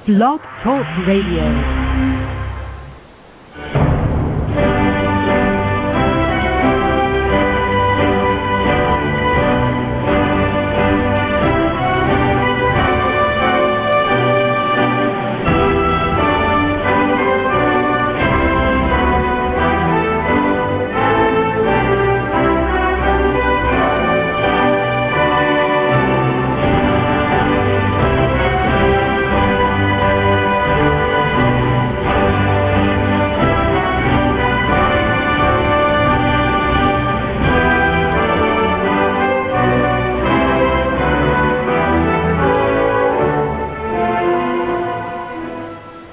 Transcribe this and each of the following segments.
Blog Talk Radio.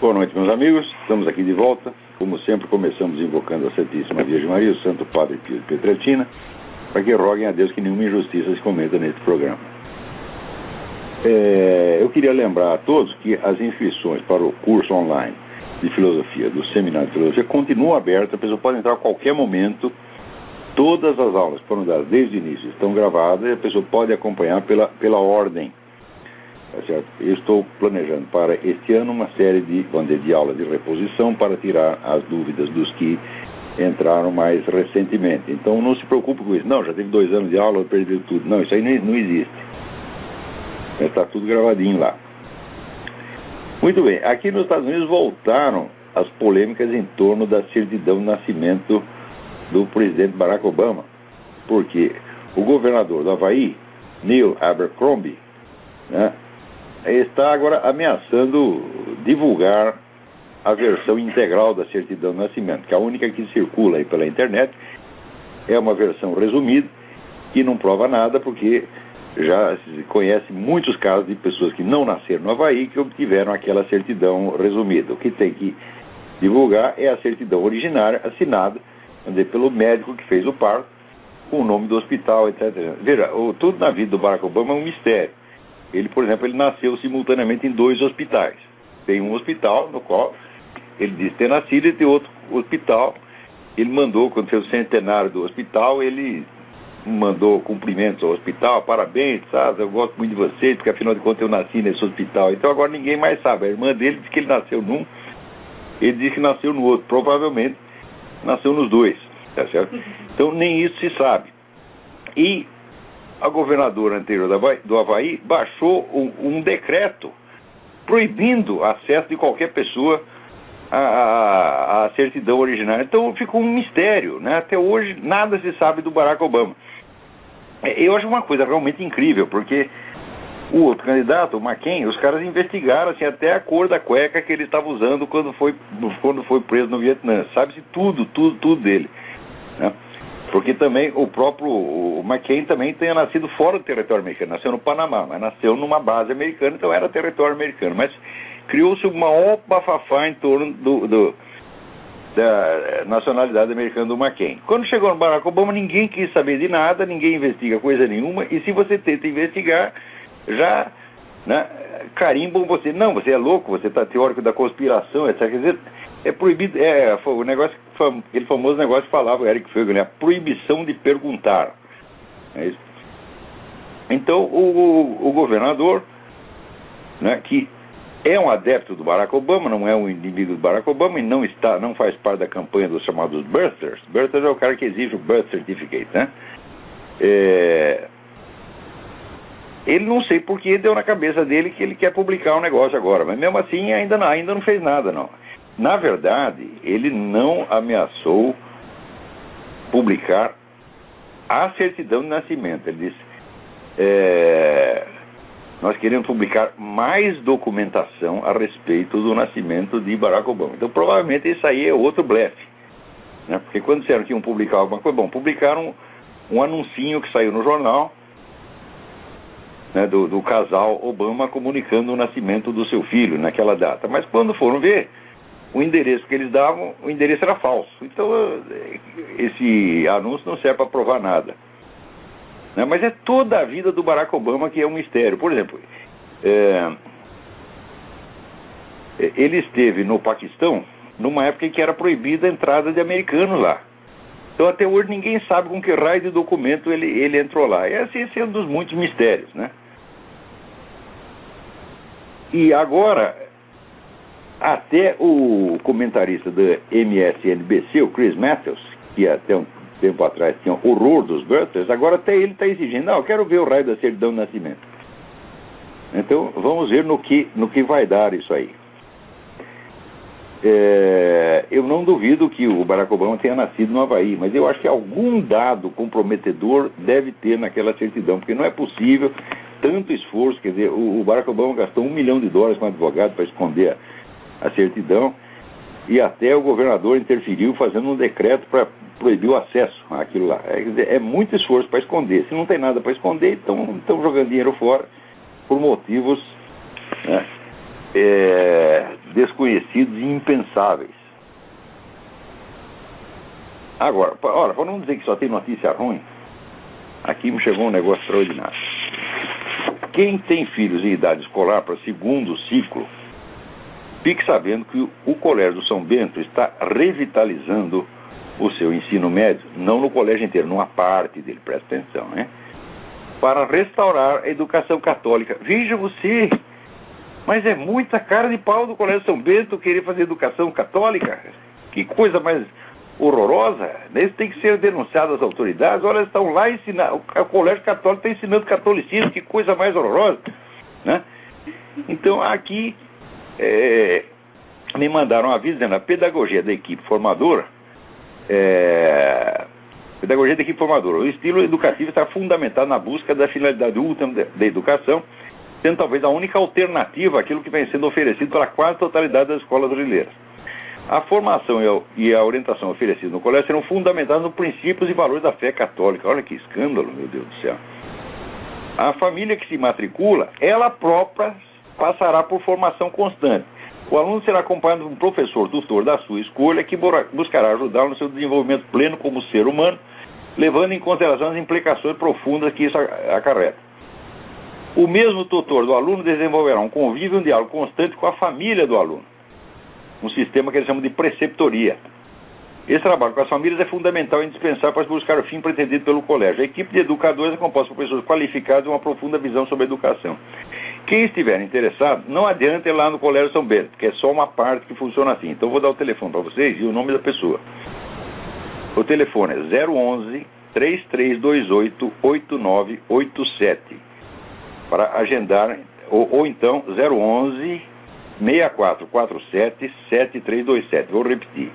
Boa noite, meus amigos. Estamos aqui de volta. Como sempre, começamos invocando a Santíssima Virgem Maria, o Santo Padre Pio de Pietrelcina, para que roguem a Deus que nenhuma injustiça se cometa neste programa. Eu queria lembrar a todos que as inscrições para o curso online de filosofia, do Seminário de Filosofia, continuam abertas. A pessoa pode entrar a qualquer momento. Todas as aulas foram dadas desde o início, estão gravadas e a pessoa pode acompanhar pela ordem. Tá certo? Eu estou planejando para este ano uma série de aulas de reposição para tirar as dúvidas dos que entraram mais recentemente. Então não se preocupe com isso. Não, já teve 2 anos de aula, eu perdi tudo. Não, isso aí não existe. Está tudo gravadinho lá. Muito bem, aqui nos Estados Unidos voltaram as polêmicas em torno da certidão de nascimento do presidente Barack Obama, porque o governador do Havaí, Neil Abercrombie, né, está agora ameaçando divulgar a versão integral da certidão de nascimento, que é a única que circula aí pela internet. É uma versão resumida, que não prova nada, porque já se conhece muitos casos de pessoas que não nasceram no Havaí que obtiveram aquela certidão resumida. O que tem que divulgar é a certidão originária, assinada pelo médico que fez o parto, com o nome do hospital, etc. Veja, tudo na vida do Barack Obama é um mistério. Ele, por exemplo, ele nasceu simultaneamente em 2 hospitais. Tem um hospital no qual ele diz ter nascido e tem outro hospital. Ele mandou, quando fez o centenário do hospital, ele mandou cumprimentos ao hospital, parabéns, sabe? Eu gosto muito de vocês, porque afinal de contas eu nasci nesse hospital. Então agora ninguém mais sabe. A irmã dele diz que ele nasceu num, ele diz que nasceu no outro. Provavelmente nasceu nos 2, tá certo? Então nem isso se sabe. E a governadora anterior do Havaí baixou um decreto proibindo acesso de qualquer pessoa à certidão originária. Então ficou um mistério, né? Até hoje nada se sabe do Barack Obama. Eu acho uma coisa realmente incrível, porque o outro candidato, o McCain, os caras investigaram assim, até a cor da cueca que ele estava usando quando foi preso no Vietnã. Sabe-se tudo dele, né? Porque também o McCain também tenha nascido fora do território americano, nasceu no Panamá, mas nasceu numa base americana, então era território americano. Mas criou-se uma bafafá em torno da nacionalidade americana do McCain. Quando chegou no Barack Obama, ninguém quis saber de nada, ninguém investiga coisa nenhuma, e se você tenta investigar, já, né, carimbam você. Não, você é louco, você está teórico da conspiração, etc. Quer dizer, é proibido, o negócio, aquele famoso negócio que falava o Eric Feiglin, a proibição de perguntar. É isso. Então, o governador, né, que é um adepto do Barack Obama, não é um inimigo do Barack Obama e não faz parte da campanha dos chamados birthers. Birthers é o cara que exige o birth certificate, né? Ele não sei por que deu na cabeça dele que ele quer publicar um negócio agora, mas mesmo assim ainda não fez nada, não. Na verdade, ele não ameaçou publicar a certidão de nascimento. Ele disse, nós queremos publicar mais documentação a respeito do nascimento de Barack Obama. Então, provavelmente, isso aí é outro blefe, né? Porque quando disseram que iam publicar alguma coisa, publicaram um anuncinho que saiu no jornal, né, do casal Obama comunicando o nascimento do seu filho naquela data. Mas quando foram ver, o endereço que eles davam, o endereço era falso. Então, esse anúncio não serve para provar nada, né? Mas é toda a vida do Barack Obama que é um mistério. Por exemplo, ele esteve no Paquistão numa época em que era proibida a entrada de americanos lá. Então até hoje ninguém sabe com que raio de documento ele entrou lá. E esse é um dos muitos mistérios, né? E agora Até o comentarista da MSNBC, o Chris Matthews, que até um tempo atrás tinha horror dos birthers, agora até ele está exigindo, não, eu quero ver o raio da certidão de nascimento. Então, vamos ver no que vai dar isso aí. Eu não duvido que o Barack Obama tenha nascido no Havaí, mas eu acho que algum dado comprometedor deve ter naquela certidão, porque não é possível tanto esforço. Quer dizer, o Barack Obama gastou $1 milhão com advogado para esconder a certidão, e até o governador interferiu fazendo um decreto para proibir o acesso àquilo lá. Quer dizer, é muito esforço para esconder. Se não tem nada para esconder, então estão jogando dinheiro fora por motivos, né, desconhecidos e impensáveis. Agora, olha, para não dizer que só tem notícia ruim, aqui me chegou um negócio extraordinário. Quem tem filhos em idade escolar para segundo ciclo, fique sabendo que o Colégio do São Bento está revitalizando o seu ensino médio, não no colégio inteiro, numa parte dele, presta atenção, né? Para restaurar a educação católica. Veja você, mas é muita cara de pau do Colégio São Bento querer fazer educação católica. Que coisa mais horrorosa. Isso tem que ser denunciado às autoridades. Olha, eles estão lá ensinando, o Colégio Católico está ensinando catolicismo, que coisa mais horrorosa, né? Então, aqui, me mandaram um aviso dizendo a pedagogia da equipe formadora, o estilo educativo está fundamentado na busca da finalidade última da educação, sendo talvez a única alternativa àquilo que vem sendo oferecido pela quase totalidade das escolas brasileiras. A formação e a orientação oferecidas no colégio serão fundamentadas nos princípios e valores da fé católica. Olha que escândalo, meu Deus do céu. A família que se matricula, ela própria passará por formação constante. O aluno será acompanhado por um professor tutor da sua escolha que buscará ajudá-lo no seu desenvolvimento pleno como ser humano, levando em consideração as implicações profundas que isso acarreta. O mesmo tutor do aluno desenvolverá um convívio e um diálogo constante com a família do aluno, um sistema que eles chamam de preceptoria. Esse trabalho com as famílias é fundamental e indispensável para buscar o fim pretendido pelo colégio. A equipe de educadores é composta por pessoas qualificadas e uma profunda visão sobre a educação. Quem estiver interessado, não adianta ir lá no Colégio São Bento, porque é só uma parte que funciona assim. Então, vou dar o telefone para vocês e o nome da pessoa. O telefone é 011-3328-8987, para agendar, ou então 011-6447-7327. Vou repetir,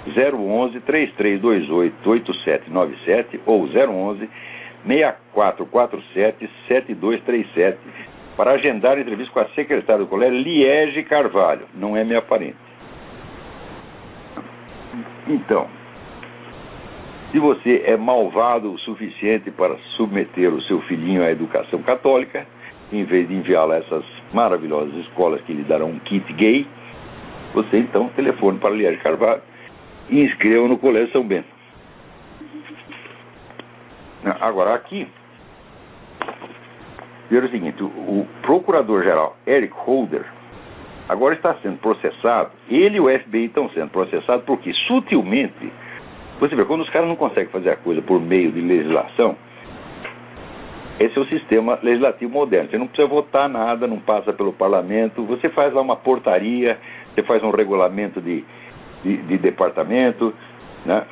011-3328-8797 ou 011-6447-7237, para agendar entrevista com a secretária do colégio, Liege Carvalho, não é minha parente. Então, se você é malvado o suficiente para submeter o seu filhinho à educação católica, em vez de enviá-lo a essas maravilhosas escolas que lhe darão um kit gay, você então telefone para Liege Carvalho e inscreva no Colégio São Bento. Agora, aqui, veja o seguinte, o procurador-geral Eric Holder agora está sendo processado, ele e o FBI estão sendo processados porque, sutilmente, você vê, quando os caras não conseguem fazer a coisa por meio de legislação, esse é o sistema legislativo moderno. Você não precisa votar nada, não passa pelo parlamento, você faz lá uma portaria, você faz um regulamento de departamento, né?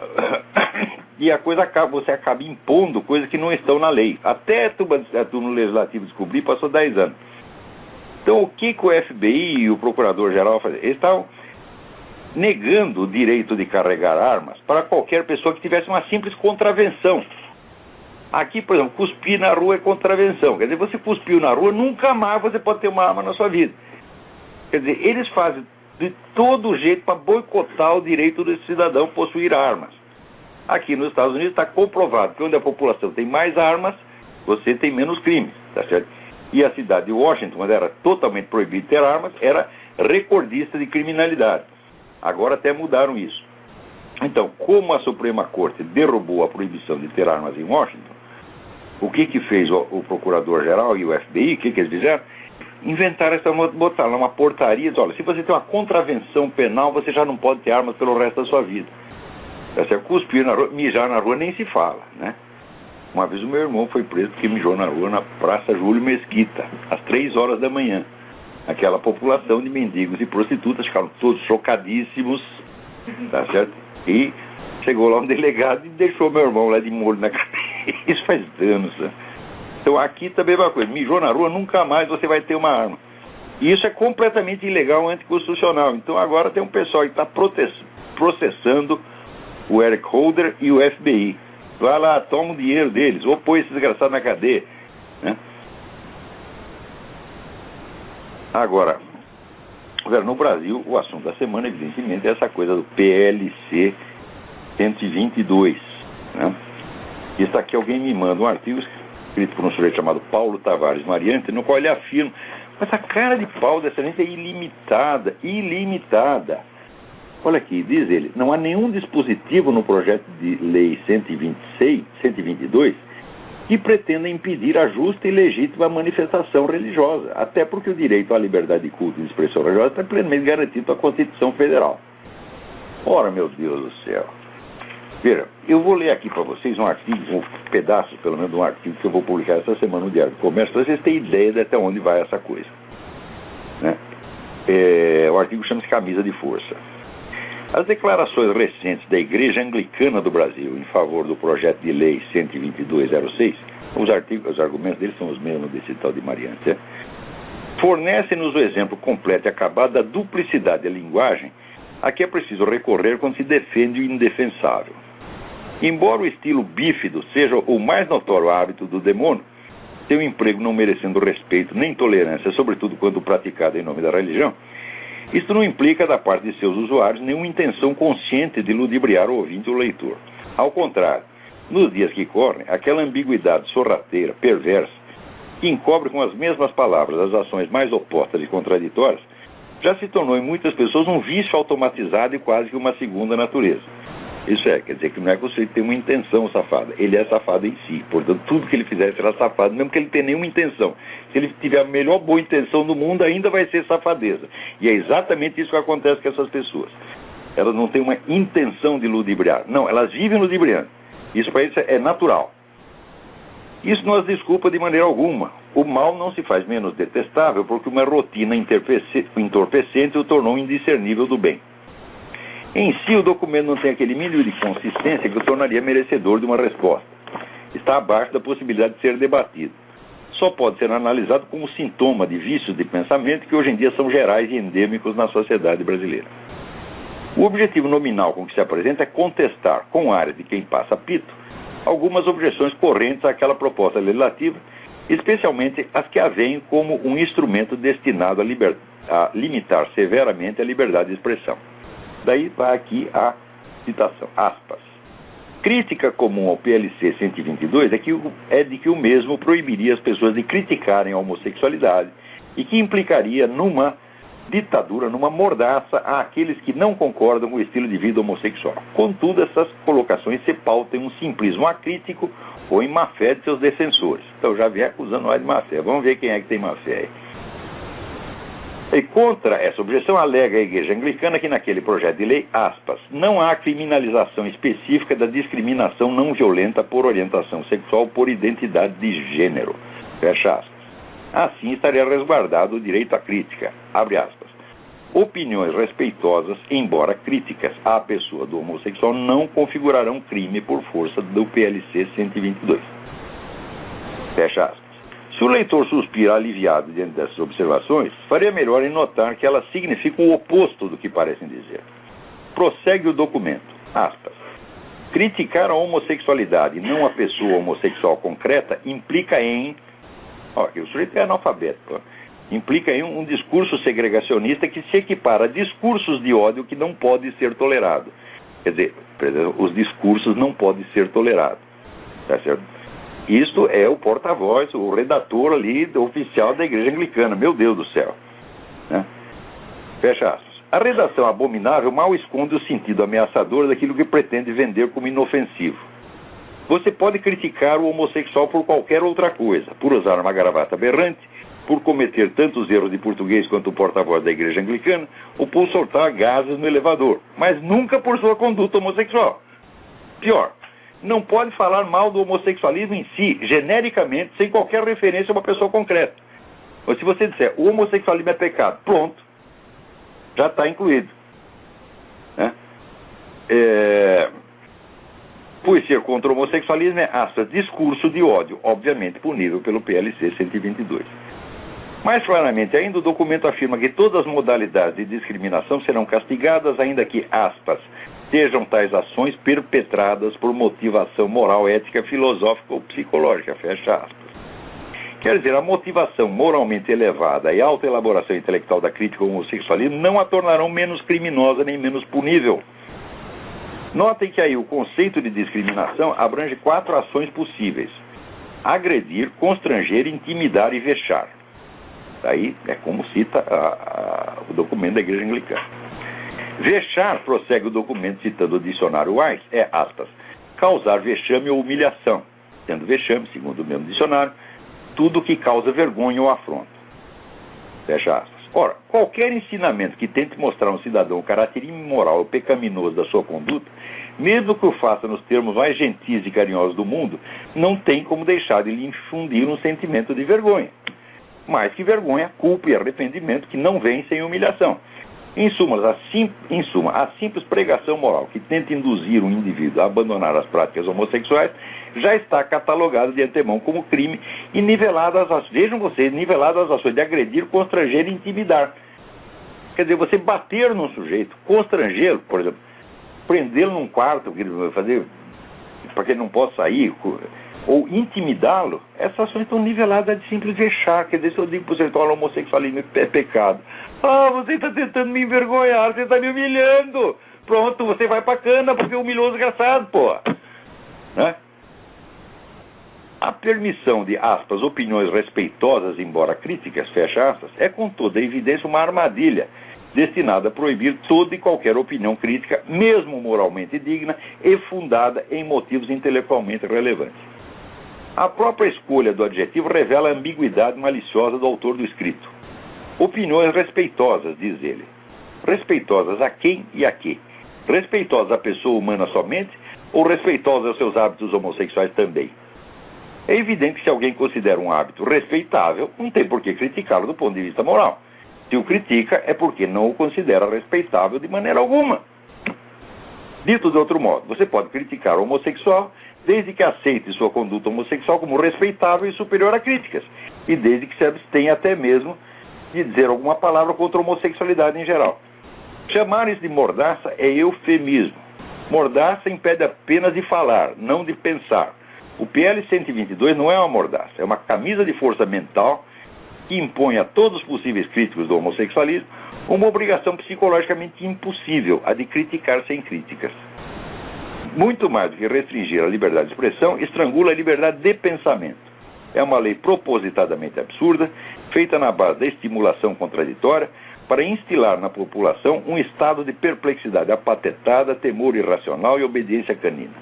E a coisa você acaba impondo coisas que não estão na lei. Até a turma legislativa descobrir, passou 10 anos. Então, o que o FBI e o Procurador-Geral fazem? Eles estavam negando o direito de carregar armas para qualquer pessoa que tivesse uma simples contravenção. Aqui, por exemplo, cuspir na rua é contravenção. Quer dizer, você cuspiu na rua, nunca mais você pode ter uma arma na sua vida. Quer dizer, eles fazem de todo jeito para boicotar o direito do cidadão possuir armas. Aqui nos Estados Unidos está comprovado que onde a população tem mais armas, você tem menos crimes, tá certo? E a cidade de Washington, onde era totalmente proibido ter armas, era recordista de criminalidade. Agora até mudaram isso. Então, como a Suprema Corte derrubou a proibição de ter armas em Washington, o que fez o Procurador-Geral e o FBI, o que eles fizeram? Inventaram botaram lá uma portaria, olha, se você tem uma contravenção penal, você já não pode ter armas pelo resto da sua vida. Cuspir na rua, mijar na rua nem se fala, né? Uma vez o meu irmão foi preso porque mijou na rua na Praça Júlio Mesquita, às 3 horas da manhã. aquela população de mendigos e prostitutas ficaram todos chocadíssimos, tá certo? E chegou lá um delegado e deixou meu irmão lá de molho na cadeia. Isso faz anos, né? Então aqui também é uma coisa, mijou na rua, nunca mais você vai ter uma arma. E isso é completamente ilegal, anticonstitucional. Então agora tem um pessoal que está processando o Eric Holder e o FBI. Vai lá, toma o dinheiro deles, ou põe esse desgraçado na cadeia, né? Agora, no Brasil, o assunto da semana, evidentemente, é essa coisa do PLC 122, né? Isso aqui alguém me manda um artigo escrito por um sujeito chamado Paulo Tavares Mariante, no qual ele afirma, mas a cara de pau dessa gente é ilimitada, ilimitada. Olha aqui, diz ele, não há nenhum dispositivo no projeto de lei 122 que pretenda impedir a justa e legítima manifestação religiosa, até porque o direito à liberdade de culto e de expressão religiosa está plenamente garantido pela Constituição Federal. Ora, meu Deus do céu. Veja, eu vou ler aqui para vocês um artigo, um pedaço pelo menos de um artigo que eu vou publicar essa semana no Diário do Comércio, para vocês terem ideia de até onde vai essa coisa, né? O artigo chama-se Camisa de Força. As declarações recentes da Igreja Anglicana do Brasil em favor do projeto de lei 12206, os argumentos deles são os mesmos desse tal de Mariante, né? Fornecem-nos o exemplo completo e acabado da duplicidade da linguagem a que é preciso recorrer quando se defende o indefensável. Embora o estilo bífido seja o mais notório hábito do demônio, seu emprego não merecendo respeito nem tolerância, sobretudo quando praticado em nome da religião, isto não implica da parte de seus usuários nenhuma intenção consciente de ludibriar o ouvinte ou o leitor. Ao contrário, nos dias que correm, aquela ambiguidade sorrateira, perversa, que encobre com as mesmas palavras as ações mais opostas e contraditórias, já se tornou em muitas pessoas um vício automatizado e quase que uma segunda natureza. Isso quer dizer que não é que você tem uma intenção safada, ele é safado em si, portanto tudo que ele fizer será safado, mesmo que ele tenha nenhuma intenção. Se ele tiver a melhor boa intenção do mundo, ainda vai ser safadeza. E é exatamente isso que acontece com essas pessoas. Elas não têm uma intenção de ludibriar, não, elas vivem ludibriando. Isso para eles é natural. Isso não as desculpa de maneira alguma. O mal não se faz menos detestável porque uma rotina entorpecente o tornou indiscernível do bem. Em si, o documento não tem aquele mínimo de consistência que o tornaria merecedor de uma resposta. Está abaixo da possibilidade de ser debatido. Só pode ser analisado como sintoma de vícios de pensamento que hoje em dia são gerais e endêmicos na sociedade brasileira. O objetivo nominal com que se apresenta é contestar, com área de quem passa pito, algumas objeções correntes àquela proposta legislativa, especialmente as que a veem como um instrumento destinado a limitar severamente a liberdade de expressão. Daí vai aqui a citação, aspas. Crítica comum ao PLC 122 é de que o mesmo proibiria as pessoas de criticarem a homossexualidade e que implicaria numa ditadura, numa mordaça àqueles que não concordam com o estilo de vida homossexual. Contudo, essas colocações se pautam em um simplismo acrítico ou em má-fé de seus defensores. Então já vem acusando nós de má-fé. Vamos ver quem é que tem má-fé aí. E contra essa objeção alega a Igreja Anglicana que naquele projeto de lei, aspas, não há criminalização específica da discriminação não violenta por orientação sexual ou por identidade de gênero. Fecha aspas. Assim estaria resguardado o direito à crítica. Abre aspas. Opiniões respeitosas, embora críticas à pessoa do homossexual, não configurarão crime por força do PLC 122. Fecha aspas. Se o leitor suspira aliviado diante dessas observações, faria melhor em notar que elas significam o oposto do que parecem dizer. Prossegue o documento, aspas. Criticar a homossexualidade e não a pessoa homossexual concreta implica em... o sujeito é analfabeto. Implica em um discurso segregacionista que se equipara a discursos de ódio que não pode ser tolerado. Quer dizer, os discursos não podem ser tolerados. Tá certo? Isto é o porta-voz, o redator ali, oficial da Igreja Anglicana. Meu Deus do céu. Né? Fecha aspas. A redação abominável mal esconde o sentido ameaçador daquilo que pretende vender como inofensivo. Você pode criticar o homossexual por qualquer outra coisa, por usar uma gravata aberrante, por cometer tantos erros de português quanto o porta-voz da Igreja Anglicana, ou por soltar gases no elevador, mas nunca por sua conduta homossexual. Pior, não pode falar mal do homossexualismo em si, genericamente, sem qualquer referência a uma pessoa concreta. Ou se você disser o homossexualismo é pecado, pronto, já está incluído. Né? Por ser contra o homossexualismo é, aspas, discurso de ódio, obviamente punível pelo PLC 122. Mais claramente ainda, o documento afirma que todas as modalidades de discriminação serão castigadas, ainda que, aspas, sejam tais ações perpetradas por motivação moral, ética, filosófica ou psicológica, fecha aspas. Quer dizer, a motivação moralmente elevada e a alta elaboração intelectual da crítica ao homossexualismo não a tornarão menos criminosa nem menos punível. Notem que aí o conceito de discriminação abrange 4 ações possíveis: agredir, constranger, intimidar e vexar. Daí é como cita o documento da Igreja Anglicana. Vexar, prossegue o documento citando o dicionário Wise, é, aspas, causar vexame ou humilhação, sendo vexame, segundo o mesmo dicionário, tudo que causa vergonha ou afronta. Fecha aspas. Ora, qualquer ensinamento que tente mostrar a um cidadão o caráter imoral ou pecaminoso da sua conduta, mesmo que o faça nos termos mais gentis e carinhosos do mundo, não tem como deixar de lhe infundir um sentimento de vergonha. Mais que vergonha, culpa e arrependimento que não vem sem humilhação. Em suma, a simples pregação moral que tenta induzir um indivíduo a abandonar as práticas homossexuais já está catalogada de antemão como crime e niveladas as ações de agredir, constranger e intimidar. Quer dizer, você bater num sujeito, constrangê-lo, por exemplo, prendê-lo num quarto, fazer para que ele não possa sair, ou intimidá-lo, essas ações estão niveladas de simples vexar. Quer dizer, se eu digo para você que o homossexualismo é pecado, você está tentando me envergonhar, você está me humilhando. Pronto, você vai pra cana porque humilhou o desgraçado, pô. Né? A permissão de, aspas, opiniões respeitosas, embora críticas, fecha aspas, é com toda evidência uma armadilha destinada a proibir toda e qualquer opinião crítica, mesmo moralmente digna e fundada em motivos intelectualmente relevantes. A própria escolha do adjetivo revela a ambiguidade maliciosa do autor do escrito. Opiniões respeitosas, diz ele. Respeitosas a quem e a quê? Respeitosas à pessoa humana somente ou respeitosas aos seus hábitos homossexuais também? É evidente que se alguém considera um hábito respeitável, não tem por que criticá-lo do ponto de vista moral. Se o critica, é porque não o considera respeitável de maneira alguma. Dito de outro modo, você pode criticar o homossexual desde que aceite sua conduta homossexual como respeitável e superior a críticas, e desde que se abstenha até mesmo de dizer alguma palavra contra a homossexualidade em geral. Chamar isso de mordaça é eufemismo. Mordaça impede apenas de falar, não de pensar. O PL 122 não é uma mordaça, é uma camisa de força mental que impõe a todos os possíveis críticos do homossexualismo uma obrigação psicologicamente impossível, a de criticar sem críticas. Muito mais do que restringir a liberdade de expressão, estrangula a liberdade de pensamento. É uma lei propositadamente absurda, feita na base da estimulação contraditória, para instilar na população um estado de perplexidade apatetada, temor irracional e obediência canina.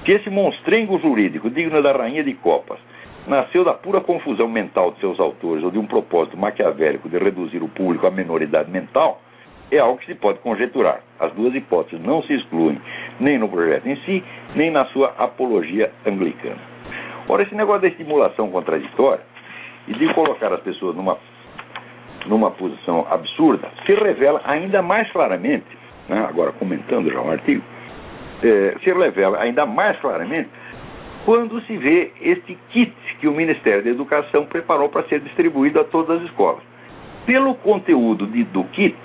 Se esse monstrengo jurídico, digno da rainha de copas, nasceu da pura confusão mental de seus autores ou de um propósito maquiavélico de reduzir o público à menoridade mental, é algo que se pode conjecturar. As duas hipóteses não se excluem, nem no projeto em si, nem na sua apologia anglicana. Ora, esse negócio da estimulação contraditória e de colocar as pessoas numa posição absurda se revela ainda mais claramente, né, agora comentando já um artigo, se revela ainda mais claramente quando se vê este kit que o Ministério da Educação preparou para ser distribuído a todas as escolas. Pelo conteúdo do kit,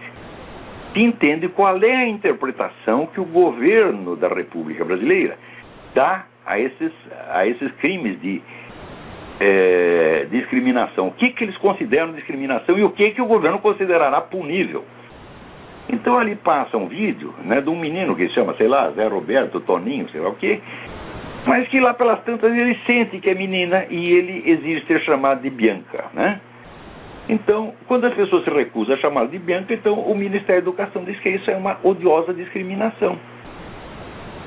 se entende qual é a interpretação que o governo da República Brasileira dá a esses crimes de discriminação. O que eles consideram discriminação e o que o governo considerará punível. Então ali passa um vídeo, né, de um menino que se chama, sei lá, Zé Roberto, Toninho, sei lá o quê, mas que lá pelas tantas ele sente que é menina e ele exige ser chamado de Bianca, né? Então, quando as pessoas se recusam a chamá-lo de Bianca, então o Ministério da Educação diz que isso é uma odiosa discriminação.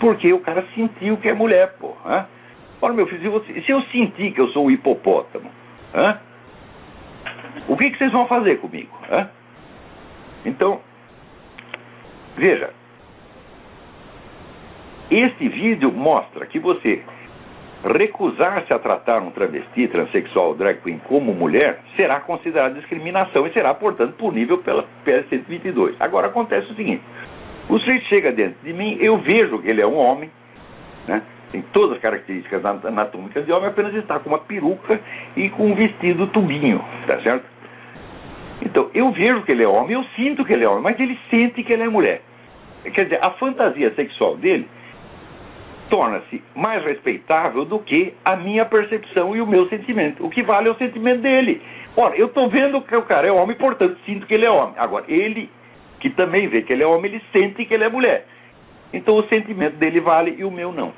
Porque o cara sentiu que é mulher, pô. Né? Ora, meu filho, se eu sentir que eu sou um hipopótamo, né? O que vocês vão fazer comigo? Né? Então, veja, este vídeo mostra que você recusar-se a tratar um travesti, transexual, drag queen como mulher será considerado discriminação e será, portanto, punível pela PL 122. Agora acontece o seguinte: o sujeito chega dentro de mim, eu vejo que ele é um homem, né? Tem todas as características anatômicas de homem, apenas está com uma peruca e com um vestido tubinho, tá certo? Então, eu vejo que ele é homem, eu sinto que ele é homem, mas ele sente que ele é mulher. Quer dizer, a fantasia sexual dele torna-se mais respeitável do que a minha percepção e o meu sentimento. O que vale é o sentimento dele. Ora, eu estou vendo que o cara é homem, portanto, sinto que ele é homem. Agora, ele, que também vê que ele é homem, ele sente que ele é mulher. Então, o sentimento dele vale e o meu não.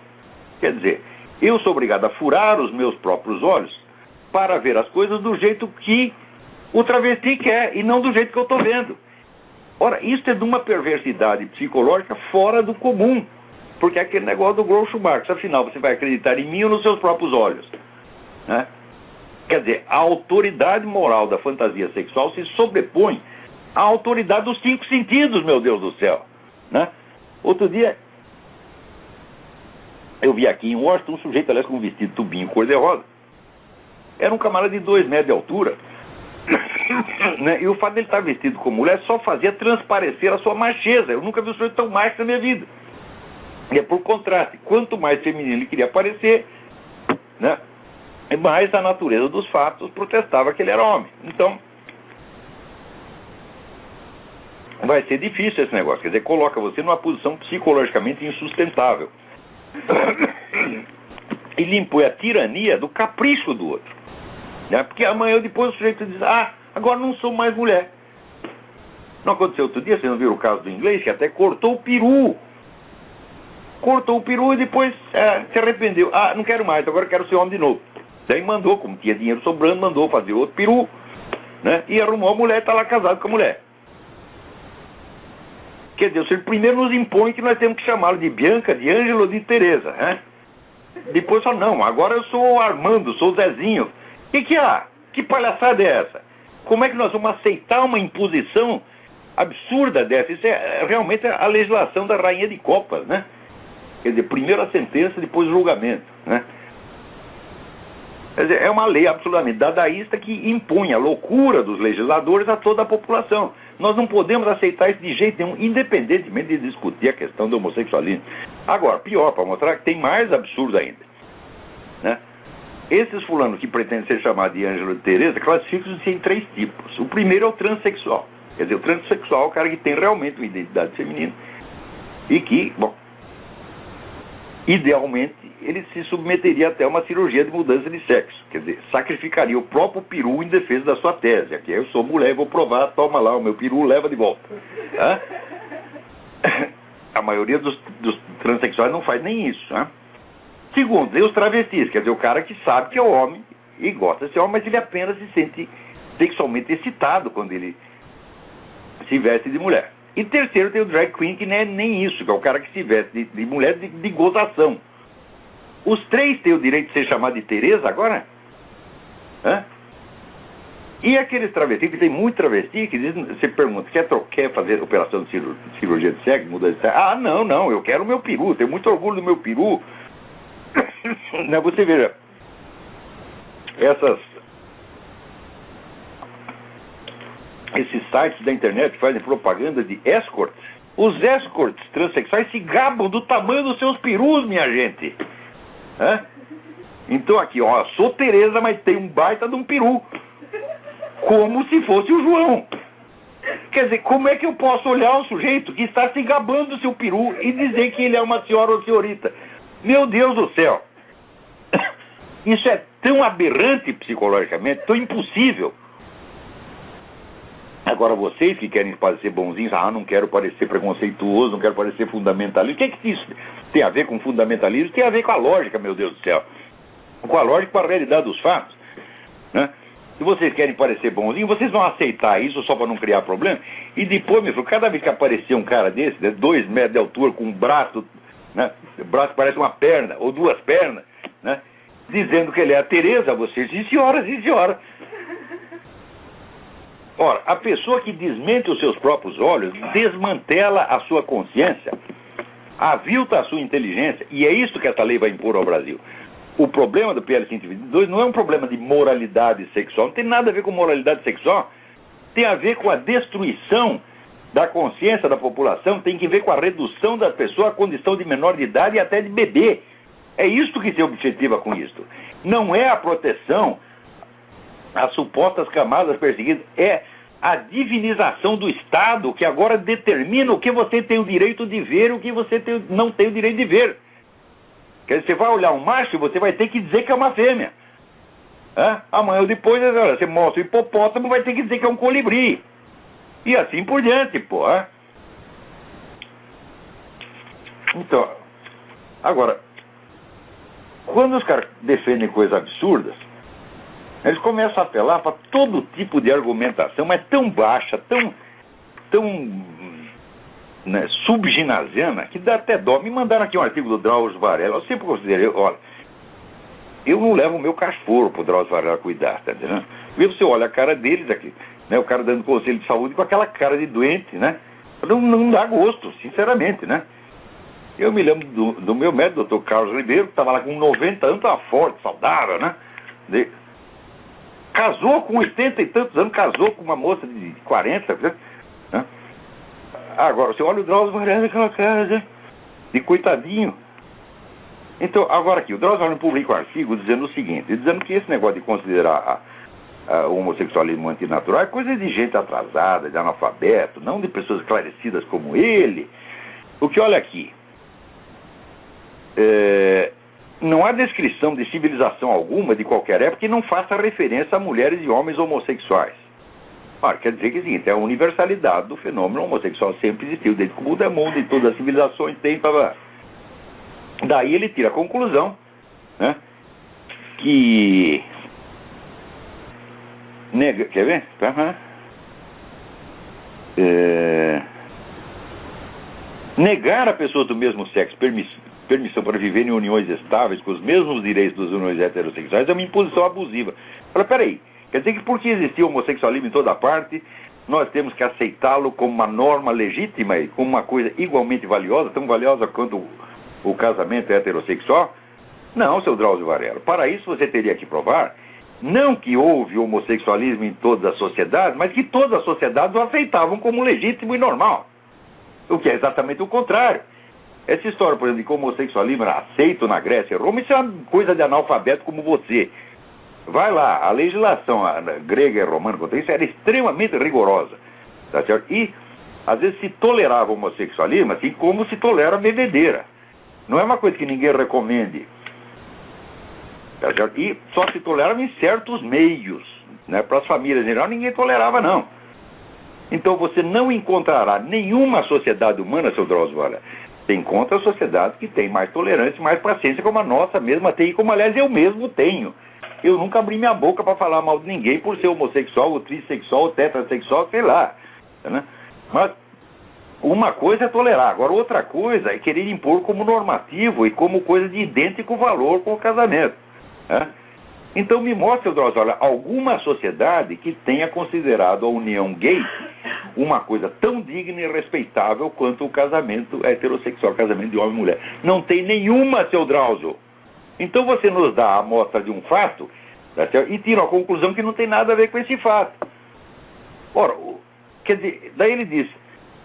Quer dizer, eu sou obrigado a furar os meus próprios olhos para ver as coisas do jeito que o travesti quer e não do jeito que eu estou vendo. Ora, isso é de uma perversidade psicológica fora do comum. Porque é aquele negócio do Groucho Marx, afinal, você vai acreditar em mim ou nos seus próprios olhos? Né? Quer dizer, a autoridade moral da fantasia sexual se sobrepõe à autoridade dos 5 sentidos, meu Deus do céu. Né? Outro dia, eu vi aqui em Washington um sujeito, aliás, com um vestido tubinho cor-de-rosa. Era um camarada de 2 metros de altura. Né? E o fato dele estar vestido como mulher só fazia transparecer a sua macheza. Eu nunca vi um sujeito tão macho na minha vida. E é por contraste, quanto mais feminino ele queria parecer, né, mais a natureza dos fatos protestava que ele era homem. Então, vai ser difícil esse negócio. Quer dizer, coloca você numa posição psicologicamente insustentável. E lhe impõe a tirania do capricho do outro. Né? Porque amanhã ou depois o sujeito diz, agora não sou mais mulher. Não aconteceu outro dia, vocês não viram o caso do inglês, que até cortou o peru. Cortou o peru e depois se arrependeu. Não quero mais, agora quero ser homem de novo. Daí mandou, como tinha dinheiro sobrando, mandou fazer outro peru, né? E arrumou a mulher, está lá casado com a mulher. Quer dizer, ele primeiro nos impõe que nós temos que chamá-lo de Bianca, de Ângelo, de Tereza, né? Depois só, não, agora eu sou o Armando, sou o Zezinho. O que há? Que palhaçada é essa? Como é que nós vamos aceitar uma imposição absurda dessa? Isso é realmente a legislação da rainha de copas, né? Quer dizer, primeiro a sentença, depois o julgamento, né? Quer dizer, é uma lei absolutamente dadaísta que impõe a loucura dos legisladores a toda a população. Nós não podemos aceitar isso de jeito nenhum, independentemente de discutir a questão do homossexualismo. Agora, pior, para mostrar que tem mais absurdo ainda, né? Esses fulanos que pretendem ser chamados de Ângelo de Tereza classificam-se em 3 tipos. O primeiro é o transexual. Quer dizer, o transexual é o cara que tem realmente uma identidade feminina e que, bom, idealmente, ele se submeteria até a uma cirurgia de mudança de sexo. Quer dizer, sacrificaria o próprio peru em defesa da sua tese. Aqui, eu sou mulher, vou provar, toma lá o meu peru, leva de volta. Hã? A maioria dos transexuais não faz nem isso. Hã? Segundo, tem os travestis, quer dizer, o cara que sabe que é homem e gosta de ser homem, mas ele apenas se sente sexualmente excitado quando ele se veste de mulher. E terceiro, tem o drag queen, que não é nem isso, que é o cara que se veste de mulher de gozação. Os 3 têm o direito de ser chamado de Tereza agora? Hã? E aqueles travestis, que tem muito travesti, que dizem, você pergunta, quer fazer operação de cirurgia de sexo, mudança de sexo? Não, eu quero o meu peru, tenho muito orgulho do meu peru. Não, você veja, esses sites da internet que fazem propaganda de escorts, os escorts transexuais se gabam do tamanho dos seus perus, minha gente. Hã? Então aqui, ó, sou Tereza, mas tem um baita de um peru. Como se fosse o João. Quer dizer, como é que eu posso olhar um sujeito que está se gabando do seu peru e dizer que ele é uma senhora ou senhorita? Meu Deus do céu. Isso é tão aberrante psicologicamente, tão impossível. Agora vocês que querem parecer bonzinhos, não quero parecer preconceituoso, não quero parecer fundamentalista. O que isso tem a ver com fundamentalismo? Tem a ver com a lógica, meu Deus do céu. Com a lógica, com a realidade dos fatos, né? Se vocês querem parecer bonzinhos, vocês vão aceitar isso só para não criar problema. E depois, meu filho, cada vez que aparecer um cara desse, né, 2 metros de altura, com um braço, né, o braço parece uma perna, ou 2 pernas, né, dizendo que ele é a Tereza, vocês, sim senhora, sim senhora. Ora, a pessoa que desmente os seus próprios olhos desmantela a sua consciência, avilta a sua inteligência, e é isso que essa lei vai impor ao Brasil. o problema do PL 122 não é um problema de moralidade sexual, não tem nada a ver com moralidade sexual, tem a ver com a destruição da consciência da população, tem que ver com a redução da pessoa à condição de menor de idade e até de bebê. É isto que se objetiva com isto. Não é a proteção às supostas camadas perseguidas, é a divinização do Estado que agora determina o que você tem o direito de ver e o que você não tem o direito de ver. Quer dizer, você vai olhar um macho e você vai ter que dizer que é uma fêmea. Amanhã ou depois, você mostra o hipopótamo, vai ter que dizer que é um colibri. E assim por diante, pô. Então, agora, quando os caras defendem coisas absurdas, eles começam a apelar para todo tipo de argumentação, mas tão baixa, tão né, subginasiana, que dá até dó. Me mandaram aqui um artigo do Drauzio Varela. Eu sempre considerei, olha, eu não levo o meu cachorro pro Drauzio Varela cuidar, tá entendendo? E você olha a cara deles aqui, né, o cara dando conselho de saúde com aquela cara de doente, né? Não dá gosto, sinceramente, né? Eu me lembro do meu médico, doutor Carlos Ribeiro, que estava lá com 90 anos, estava forte, saudável, né? Casou com 80 e tantos anos, casou com uma moça de 40, né? Agora, você olha o Drauzio Varela, aquela cara, né, de coitadinho. Então, agora aqui, o Drauzio Varela publica um artigo dizendo o seguinte, dizendo que esse negócio de considerar o homossexualismo antinatural é coisa de gente atrasada, de analfabeto, não de pessoas esclarecidas como ele. Porque, olha aqui, não há descrição de civilização alguma de qualquer época que não faça referência a mulheres e homens homossexuais. Quer dizer que é o seguinte, a universalidade do fenômeno homossexual sempre existiu, desde que o mundo é mundo e todas as civilizações têm. Daí ele tira a conclusão, né, que... Quer ver? Negar a pessoas do mesmo sexo permissão para viver em uniões estáveis com os mesmos direitos das uniões heterossexuais é uma imposição abusiva. Fala, peraí, quer dizer que porque existia homossexualismo em toda parte, nós temos que aceitá-lo como uma norma legítima e como uma coisa igualmente valiosa, tão valiosa quanto o casamento heterossexual? Não, seu Drauzio Varela. Para isso você teria que provar, não que houve homossexualismo em toda a sociedade, mas que todas as sociedades o aceitavam como legítimo e normal. O que é exatamente o contrário. Essa história, por exemplo, de que o homossexualismo era aceito na Grécia e Roma, isso é uma coisa de analfabeto como você. Vai lá, a legislação grega e romana contra isso era extremamente rigorosa. Tá certo? E, às vezes, se tolerava o homossexualismo, assim como se tolera a bebedeira. Não é uma coisa que ninguém recomende. Tá certo? E só se tolerava em certos meios. Né? Para as famílias em geral, ninguém tolerava, não. Então, você não encontrará nenhuma sociedade humana, seu Drauzio Varela. Você encontra sociedades que têm mais tolerância, mais paciência, como a nossa mesma tem, como, aliás, eu mesmo tenho. Eu nunca abri minha boca para falar mal de ninguém por ser homossexual, ou trissexual, ou tetrasexual, sei lá. Né? Mas uma coisa é tolerar, agora outra coisa é querer impor como normativo e como coisa de idêntico valor com o casamento. Né? Então me mostra, Drauzio, alguma sociedade que tenha considerado a união gay uma coisa tão digna e respeitável quanto o casamento heterossexual, casamento de homem e mulher. Não tem nenhuma, seu Drauzio. Então você nos dá a amostra de um fato, tá certo? E tira a conclusão que não tem nada a ver com esse fato. Ora, quer dizer, daí ele diz,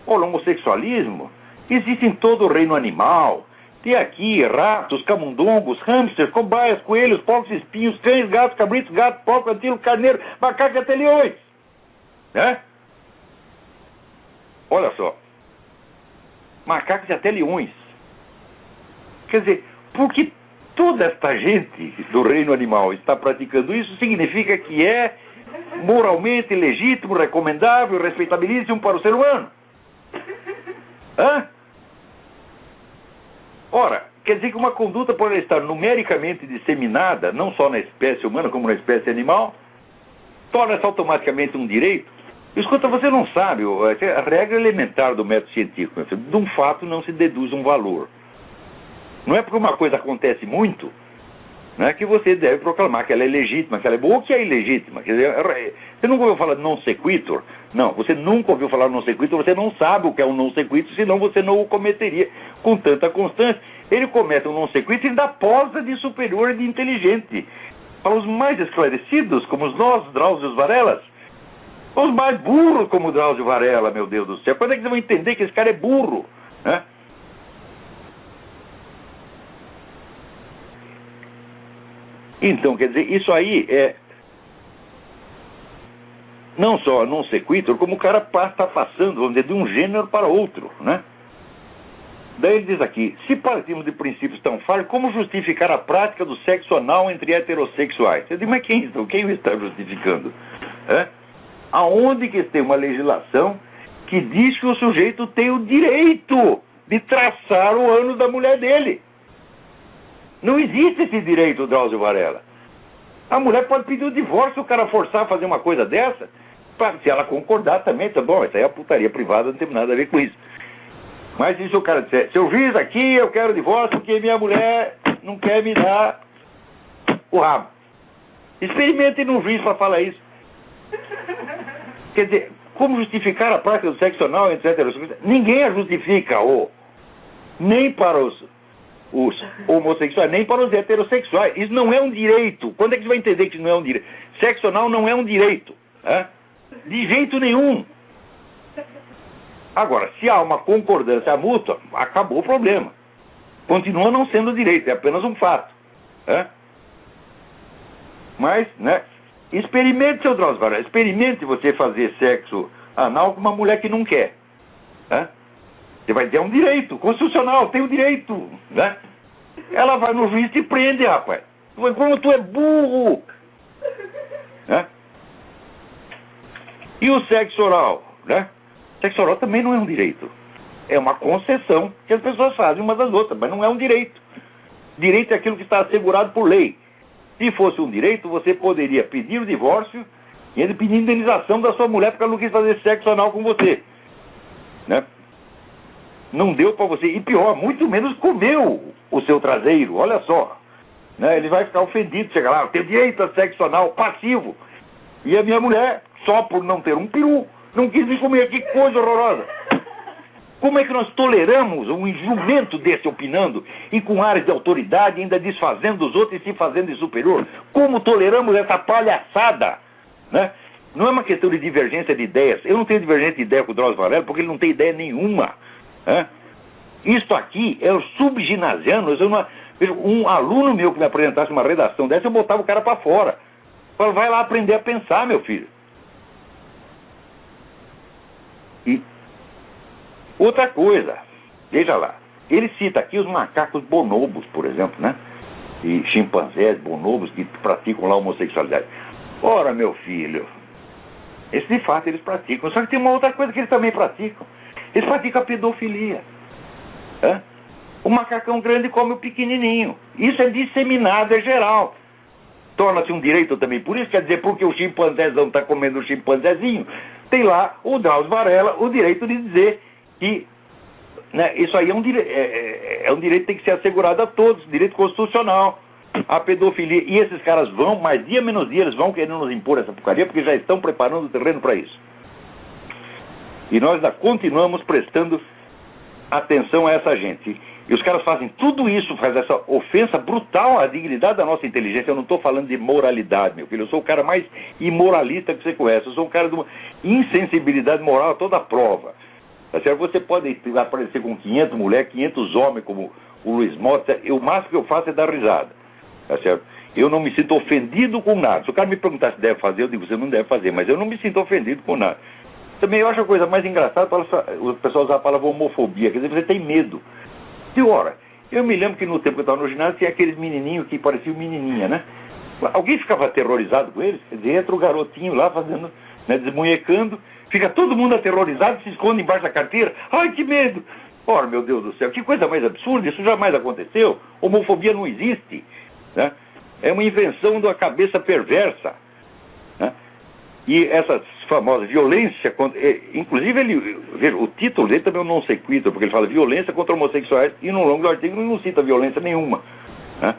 olha, o homossexualismo existe em todo o reino animal. Tem aqui ratos, camundongos, hamsters, cobaias, coelhos, porcos, espinhos, cães, gatos, cabritos, gato, porco, antílope, carneiro, macaco e até leões. Né? Olha só. Macacos e até leões. Quer dizer, porque toda esta gente do reino animal está praticando isso, significa que é moralmente legítimo, recomendável, respeitabilíssimo para o ser humano. Ora, quer dizer que uma conduta pode estar numericamente disseminada, não só na espécie humana, como na espécie animal, torna-se automaticamente um direito. Escuta, você não sabe, a regra elementar do método científico, de um fato não se deduz um valor. Não é porque uma coisa acontece muito, Não é que você deve proclamar que ela é legítima, que ela é boa ou que é ilegítima. Quer dizer, você nunca ouviu falar de non sequitur? Não, você nunca ouviu falar de non sequitur, você não sabe o que é um non sequitur, senão você não o cometeria com tanta constância. Ele comete um non sequitur e dá posa de superior e de inteligente. Para os mais esclarecidos, como nós, Drauzio Varellas, os mais burros como Drauzio Varela, meu Deus do céu. Quando é que você vai entender que esse cara é burro? Né? Então, quer dizer, isso aí é não só non sequitur, como o cara está passando, vamos dizer, de um gênero para outro, né? Daí ele diz aqui, se partimos de princípios tão falhos, como justificar a prática do sexo anal entre heterossexuais? Eu digo, mas quem está justificando? Aonde que tem uma legislação que diz que o sujeito tem o direito de traçar o ânus da mulher dele? Não existe esse direito, Drauzio Varela. A mulher pode pedir o divórcio se o cara forçar a fazer uma coisa dessa. Se ela concordar também, tá bom, isso aí é putaria privada, não tem nada a ver com isso. Mas se o cara disser, seu juiz aqui, eu quero divórcio porque minha mulher não quer me dar o rabo. Experimentem num juiz para falar isso. Quer dizer, como justificar a prática do sexo anal entre heterossexuais? Ninguém a justifica, nem para os homossexuais, nem para os heterossexuais. Isso não é um direito. Quando é que você vai entender que isso não é um direito? Sexo anal não é um direito. De jeito nenhum. Agora, se há uma concordância mútua, acabou o problema. Continua não sendo direito, é apenas um fato. Mas, né, experimente, seu Drauzio Varela, experimente você fazer sexo anal com uma mulher que não quer. Você vai ter um direito constitucional, tem o direito, né? Ela vai no juiz e te prende, rapaz. Como tu é burro. E o sexo oral, né? Sexo oral também não é um direito. É uma concessão que as pessoas fazem umas das outras, mas não é um direito. Direito é aquilo que está assegurado por lei. Se fosse um direito, você poderia pedir o divórcio e ele pedir indenização da sua mulher porque ela não quis fazer sexo anal com você. Né? Não deu para você. E pior, muito menos comeu o seu traseiro. Olha só. Né? Ele vai ficar ofendido. Chega lá, eu tenho direito a sexo anal passivo. E a minha mulher, só por não ter um peru, não quis me comer. Que coisa horrorosa. Como é que nós toleramos um jumento desse opinando e com áreas de autoridade ainda desfazendo os outros e se fazendo de superior? Como toleramos essa palhaçada? Né? Não é uma questão de divergência de ideias. Eu não tenho divergência de ideia com o Drauzio Varela porque ele não tem ideia nenhuma. Isto aqui é o subginasiano. Um aluno meu que me apresentasse uma redação dessa, eu botava o cara para fora. Falo, vai lá aprender a pensar, meu filho. E outra coisa, veja lá, ele cita aqui os macacos bonobos, por exemplo, né? E chimpanzés, bonobos, que praticam lá a homossexualidade. Ora, meu filho, esse de fato eles praticam, só que tem uma outra coisa que eles também praticam. Eles praticam a pedofilia. O macacão grande come o pequenininho. Isso é disseminado, é geral. Torna-se um direito também. Por isso, quer dizer, porque o chimpanzézão está comendo o chimpanzézinho, tem lá o Drauzio Varela o direito de dizer que, né, isso aí é um direito que tem que ser assegurado a todos, direito constitucional. A pedofilia, e esses caras vão, mais dia menos dia, eles vão querendo nos impor essa porcaria, porque já estão preparando o terreno para isso. E nós ainda continuamos prestando atenção a essa gente. E os caras fazem tudo isso, faz essa ofensa brutal à dignidade da nossa inteligência. Eu não estou falando de moralidade, meu filho. Eu sou o cara mais imoralista que você conhece. Eu sou um cara de uma insensibilidade moral a toda prova. Tá certo? Você pode aparecer com 500 mulheres, 500 homens, como o Luiz Mota. O máximo que eu faço é dar risada. Tá certo? Eu não me sinto ofendido com nada. Se o cara me perguntar se deve fazer, eu digo, você não deve fazer. Mas eu não me sinto ofendido com nada. Também eu acho a coisa mais engraçada o pessoal usar a palavra homofobia. Quer dizer, você tem medo. E ora, eu me lembro que no tempo que eu estava no ginásio tinha aqueles menininhos que pareciam menininha, né? Alguém ficava aterrorizado com eles? Quer dizer, entra o garotinho lá fazendo, né, desmunhecando, fica todo mundo aterrorizado, se esconde embaixo da carteira. Ai, que medo! Ora, meu Deus do céu, que coisa mais absurda, isso jamais aconteceu. Homofobia não existe, né? É uma invenção da cabeça perversa, né? E essa famosa violência, inclusive veja, o título dele também é um non sequitur, porque ele fala violência contra homossexuais, e no longo do artigo ele não cita violência nenhuma, né?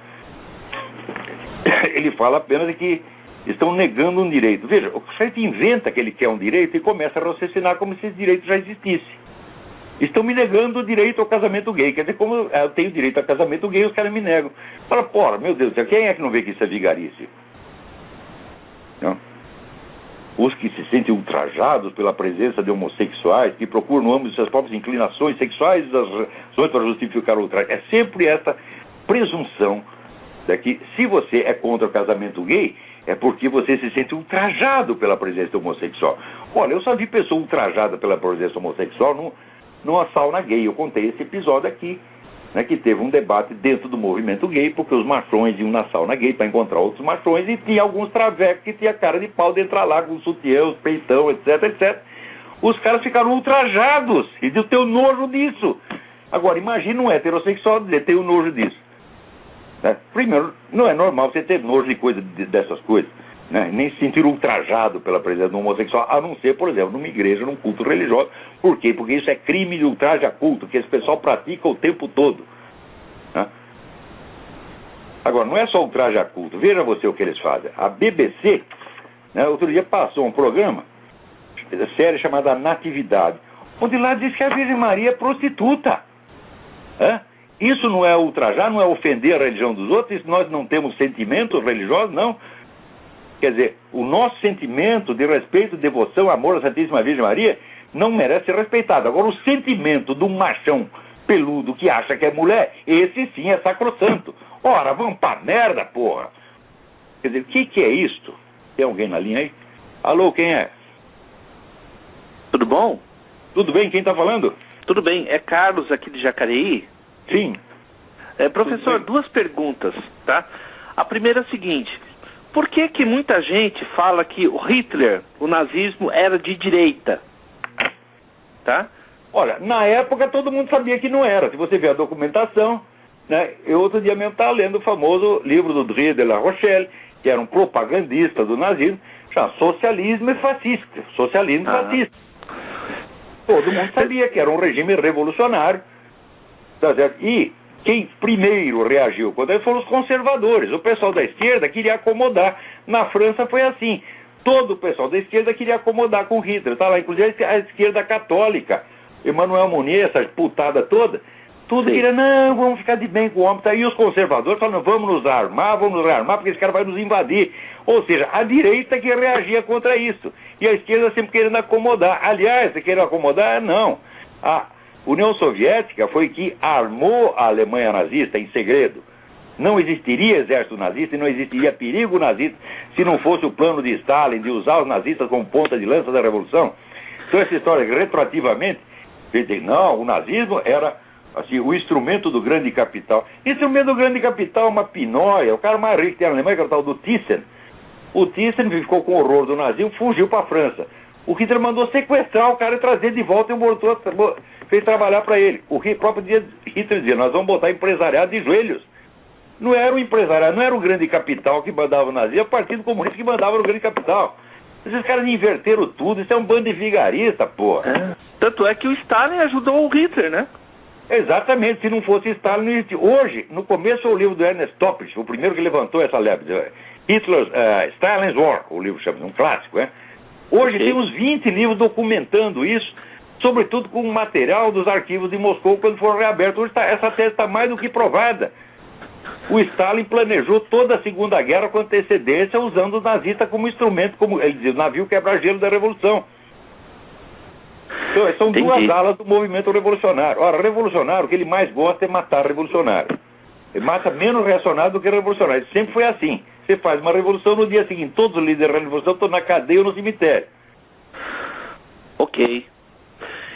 Ele fala apenas de que estão negando um direito. Veja, o sujeito inventa que ele quer um direito e começa a raciocinar como se esse direito já existisse. Estão me negando o direito ao casamento gay. Quer dizer, como eu tenho direito ao casamento gay, os caras me negam. Fala, porra, meu Deus do céu, quem é que não vê que isso é vigarice? Não? Os que se sentem ultrajados pela presença de homossexuais, que procuram no âmbito de suas próprias inclinações sexuais as razões para justificar o ultraje. É sempre essa presunção de que, se você é contra o casamento gay, é porque você se sente ultrajado pela presença homossexual. Olha, eu só vi pessoa ultrajada pela presença homossexual numa sauna gay. Eu contei esse episódio aqui, né, que teve um debate dentro do movimento gay, porque os machões iam na sauna gay para encontrar outros machões, e tinha alguns travecos que tinha cara de pau de entrar lá com sutiã, os peitão, etc, etc. Os caras ficaram ultrajados e de ter o nojo disso. Agora, imagina um heterossexual dizer, tenho nojo disso. Né? Primeiro, não é normal você ter nojo de dessas coisas, né? Nem se sentir ultrajado pela presença do homossexual, a não ser, por exemplo, numa igreja, num culto religioso. Por quê? Porque isso é crime de ultraje a culto, que esse pessoal pratica o tempo todo. Né? Agora, não é só ultraje a culto. Veja você o que eles fazem. A BBC, né, outro dia passou um programa, série chamada Natividade, onde lá diz que a Virgem Maria é prostituta. Né? Isso não é ultrajar, não é ofender a religião dos outros, nós não temos sentimentos religiosos, não. Quer dizer, o nosso sentimento de respeito, devoção, amor à Santíssima Virgem Maria não merece ser respeitado. Agora, o sentimento de um machão peludo que acha que é mulher, esse sim é sacrossanto. Ora, vamos pra merda, porra! Quer dizer, o que é isto? Tem alguém na linha aí? Alô, quem é? Tudo bom? Tudo bem, quem tá falando? Tudo bem, é Carlos aqui de Jacareí. Sim. Professor, duas perguntas, tá? A primeira é a seguinte: por que muita gente fala que o Hitler, o nazismo, era de direita? Tá? Olha, na época todo mundo sabia que não era. Se você vê a documentação, né? Eu outro dia mesmo estava lendo o famoso livro do Drie de la Rochelle, que era um propagandista do nazismo, chamado Socialismo e Fascista. Socialismo fascista. Todo mundo sabia que era um regime revolucionário. Tá certo? E quem primeiro reagiu contra ele foram os conservadores. O pessoal da esquerda queria acomodar. Na França foi assim. Todo o pessoal da esquerda queria acomodar com Hitler. Tá lá, inclusive a esquerda católica. Emmanuel Mounier, essa putada toda. Tudo queria, não, vamos ficar de bem com o homem. Tá? E os conservadores falaram, vamos nos rearmar, porque esse cara vai nos invadir. Ou seja, a direita que reagia contra isso. E a esquerda sempre querendo acomodar. Aliás, se querendo acomodar, não. A União Soviética foi que armou a Alemanha nazista em segredo. Não existiria exército nazista e não existiria perigo nazista se não fosse o plano de Stalin de usar os nazistas como ponta de lança da revolução. Então essa história, retroativamente, não, o nazismo era assim, o instrumento do grande capital. Instrumento do grande capital é uma pinóia. O cara mais rico que tem na Alemanha, que era o tal do Thyssen. O Thyssen ficou com horror do nazismo, fugiu para a França. O Hitler mandou sequestrar o cara e trazer de volta e fez trabalhar para ele. O próprio Hitler dizia, nós vamos botar empresariado de joelhos. Não era o empresariado, não era o grande capital que mandava o nazismo, era o Partido Comunista que mandava no grande capital. Esses caras inverteram tudo, isso é um bando de vigarista, porra. Tanto é que o Stalin ajudou o Hitler, né? Exatamente, se não fosse Stalin, não existia. Hoje, no começo, o livro do Ernest Toppich, o primeiro que levantou essa lebre, Hitler's Stalin's War, o livro chama, um clássico, né? Hoje tem uns 20 livros documentando isso, sobretudo com o material dos arquivos de Moscou quando foram reabertos. Hoje essa tese está mais do que provada. O Stalin planejou toda a Segunda Guerra com antecedência, usando os nazistas como instrumento, como ele dizia, o navio quebra-gelo da Revolução. Então, são duas alas do movimento revolucionário. Ora, revolucionário, o que ele mais gosta é matar revolucionário. Ele mata menos reacionário do que revolucionário. Isso sempre foi assim. Você faz uma revolução, no dia seguinte, todos os líderes da revolução estão na cadeia ou no cemitério. Ok.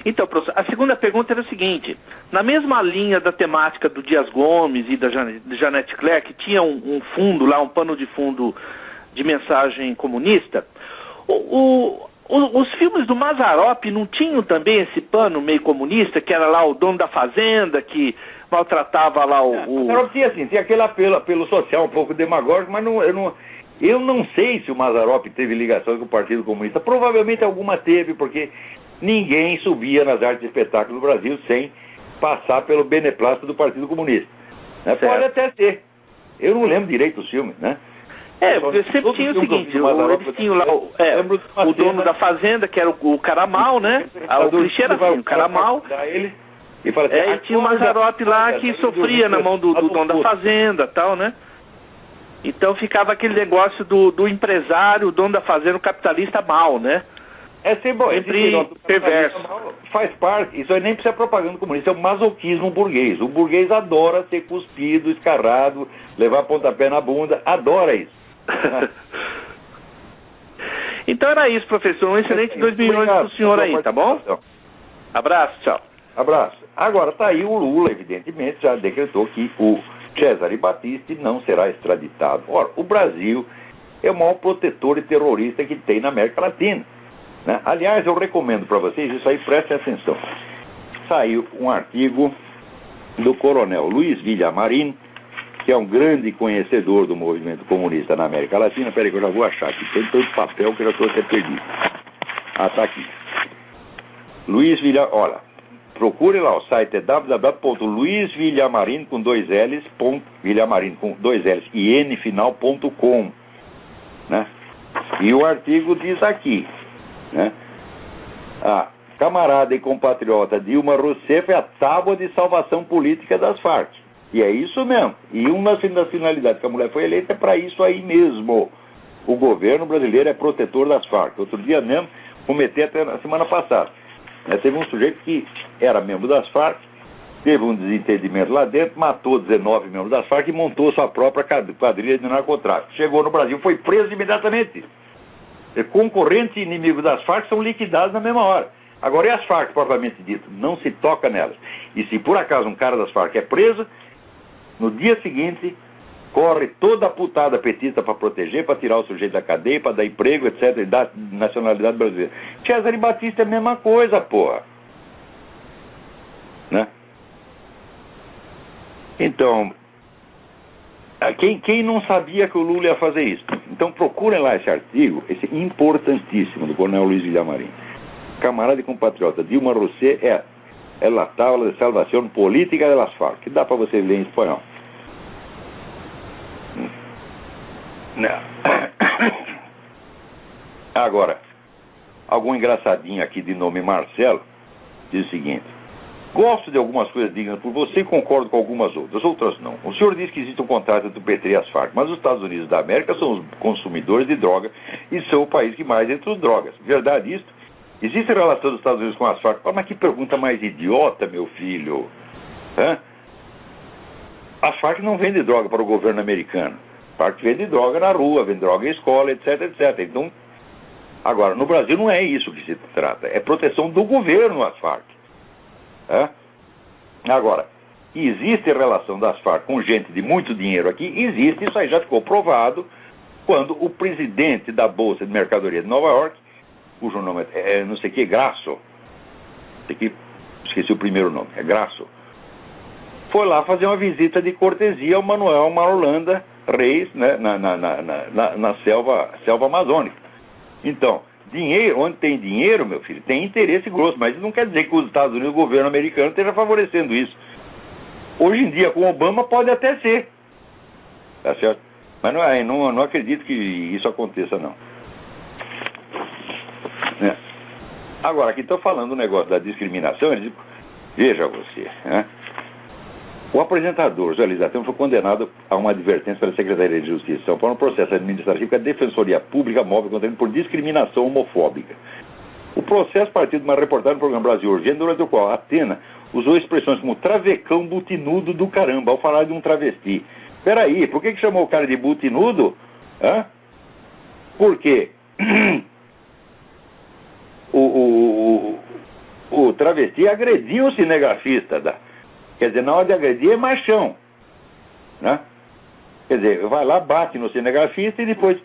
Então, professor, a segunda pergunta era o seguinte: na mesma linha da temática do Dias Gomes e da Jeanette Clerc, que tinha um fundo lá, um pano de fundo de mensagem comunista, os filmes do Mazzaropi não tinham também esse pano meio comunista, que era lá o dono da fazenda, que maltratava lá o... Mazzaropi tinha assim, tinha aquele apelo social um pouco demagógico, mas eu não sei se o Mazzaropi teve ligação com o Partido Comunista. Provavelmente alguma teve, porque ninguém subia nas artes de espetáculo do Brasil sem passar pelo beneplácito do Partido Comunista. Né? Pode até ser. Eu não lembro direito dos filmes, né? Eu sempre tinha o seguinte, eles tinham lá o dono da fazenda, que era o cara mal, né? O clichê era assim, o cara mal. E fala assim, e tinha o Mazzaropi lá que sofria na mão do dono da fazenda e tal, né? Então ficava aquele negócio do empresário, o dono da fazenda, o capitalista mal, né? Sempre perverso. Faz parte, isso aí nem precisa propaganda comunista, é o masoquismo burguês. O burguês adora ser cuspido, escarrado, levar pontapé na bunda, adora isso. Então era isso, professor. Um excelente 2011 para o senhor aí, tá bom? Abraço, tchau. Abraço. Agora, tá aí o Lula, evidentemente, já decretou que o Cesare Battisti não será extraditado. Ora, o Brasil é o maior protetor e terrorista que tem na América Latina, né? Aliás, eu recomendo para vocês, isso aí, prestem atenção. Saiu um artigo do coronel Luiz Villamarín, que é um grande conhecedor do movimento comunista na América Latina. Peraí que eu já vou achar aqui. Tem tanto papel que eu já estou até perdido. Tá aqui. Luiz Villamarín, olha, procure lá, o site é www.luizvillamarin com 2 L's, Villamarin com 2 L's e N final.com, né? E o artigo diz aqui, né? A camarada e compatriota Dilma Rousseff é a tábua de salvação política das Farc. E é isso mesmo. E uma das finalidades que a mulher foi eleita é para isso aí mesmo. O governo brasileiro é protetor das Farc. Outro dia mesmo, comentei até na semana passada. Teve um sujeito que era membro das Farc, teve um desentendimento lá dentro, matou 19 membros das Farc e montou sua própria quadrilha de narcotráfico. Chegou no Brasil, foi preso imediatamente. Concorrente e inimigo das Farc são liquidados na mesma hora. Agora, e as Farc, propriamente dito? Não se toca nelas. E se por acaso um cara das Farc é preso, no dia seguinte, corre toda a putada petista para proteger, para tirar o sujeito da cadeia, para dar emprego, etc., e dar nacionalidade brasileira. Cesare Battisti é a mesma coisa, porra. Né? Então, quem não sabia que o Lula ia fazer isso? Então procurem lá esse artigo, esse importantíssimo, do coronel Luiz Villamarín. Camarada e compatriota Dilma Rousseff é a tábua de salvação política das Farc, que dá para você ler em espanhol. Agora, algum engraçadinho aqui de nome Marcelo diz o seguinte: gosto de algumas coisas ditas por você e concordo com algumas outras não. O senhor diz que existe um contrato entre o PT e as Farc, mas os Estados Unidos da América são os consumidores de droga e são o país que mais entra as drogas. Verdade isso? Existe relação dos Estados Unidos com as Farc? Mas que pergunta mais idiota, meu filho. As Farc não vendem droga para o governo americano. Farc vende droga na rua, vende droga em escola, etc, etc. Então, agora, no Brasil não é isso que se trata. É proteção do governo às Farc. Agora, existe relação das Farc com gente de muito dinheiro aqui? Existe, isso aí já ficou provado quando o presidente da Bolsa de Mercadoria de Nova York, cujo nome é não sei o que, Grasso, esqueci o primeiro nome, é Grasso, foi lá fazer uma visita de cortesia ao Manuel Marolanda Reis, né, na selva amazônica. Então, dinheiro, onde tem dinheiro, meu filho, tem interesse grosso, mas isso não quer dizer que os Estados Unidos, o governo americano, esteja favorecendo isso. Hoje em dia, com Obama, pode até ser. Tá certo? Mas não acredito que isso aconteça, não. Agora, aqui estou falando do negócio da discriminação, veja você, né? O apresentador José Luiz da Atena foi condenado a uma advertência pela Secretaria de Justiça de São Paulo no processo administrativo que a Defensoria Pública móvel contra ele por discriminação homofóbica. O processo partiu de uma reportagem do programa Brasil Urgente, durante o qual a Atena usou expressões como travecão butinudo do caramba ao falar de um travesti. Peraí, por que chamou o cara de butinudo? Por quê? O travesti agrediu o cinegrafista. Quer dizer, na hora de agredir é machão, né? Quer dizer, vai lá, bate no cinegrafista e depois,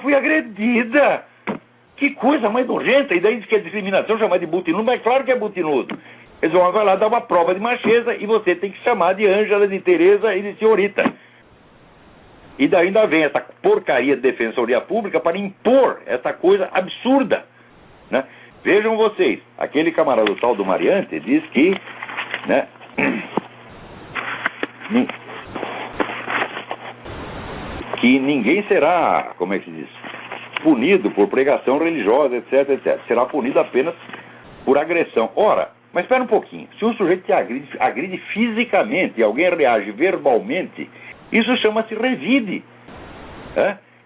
fui agredida. Que coisa mais nojenta. E daí diz que é discriminação chamar de butinudo, mas claro que é butinudo. Eles vão lá dar uma prova de macheza e você tem que chamar de Ângela, de Tereza e de senhorita. E daí ainda vem essa porcaria de Defensoria Pública para impor essa coisa absurda, né? Vejam vocês, aquele camarada tal do Mariante diz que, né, que ninguém será, como é que se diz, punido por pregação religiosa, etc, etc. Será punido apenas por agressão. Ora, mas espera um pouquinho. Se um sujeito te agride fisicamente e alguém reage verbalmente, isso chama-se revide.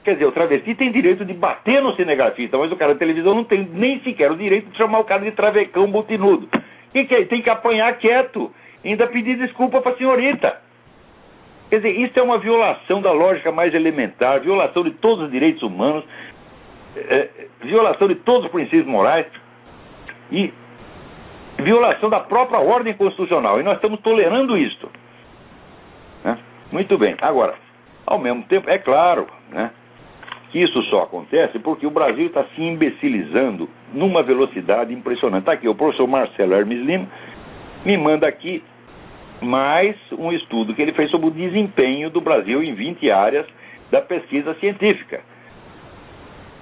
Quer dizer, o travesti tem direito de bater no cinegrafista, mas o cara da televisão não tem nem sequer o direito de chamar o cara de travecão botinudo. O que é? Tem que apanhar quieto, ainda pedir desculpa para a senhorita. Quer dizer, isso é uma violação da lógica mais elementar, violação de todos os direitos humanos, violação de todos os princípios morais e violação da própria ordem constitucional. E nós estamos tolerando isto. Muito bem. Agora, ao mesmo tempo, é claro, que isso só acontece porque o Brasil está se imbecilizando numa velocidade impressionante. Está aqui, o professor Marcelo Hermes Lima me manda aqui mais um estudo que ele fez sobre o desempenho do Brasil em 20 áreas da pesquisa científica.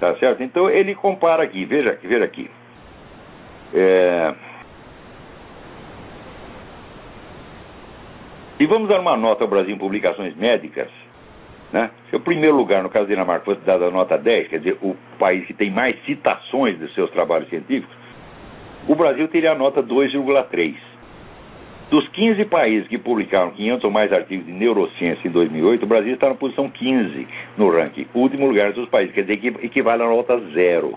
Tá certo? Então ele compara aqui, veja aqui. E vamos dar uma nota ao Brasil em publicações médicas, Se o primeiro lugar, no caso da Dinamarca, fosse dado a nota 10, quer dizer, o país que tem mais citações dos seus trabalhos científicos, o Brasil teria a nota 2,3. Dos 15 países que publicaram 500 ou mais artigos de neurociência em 2008, o Brasil está na posição 15 no ranking, último lugar dos países, quer dizer que equivale a nota 0.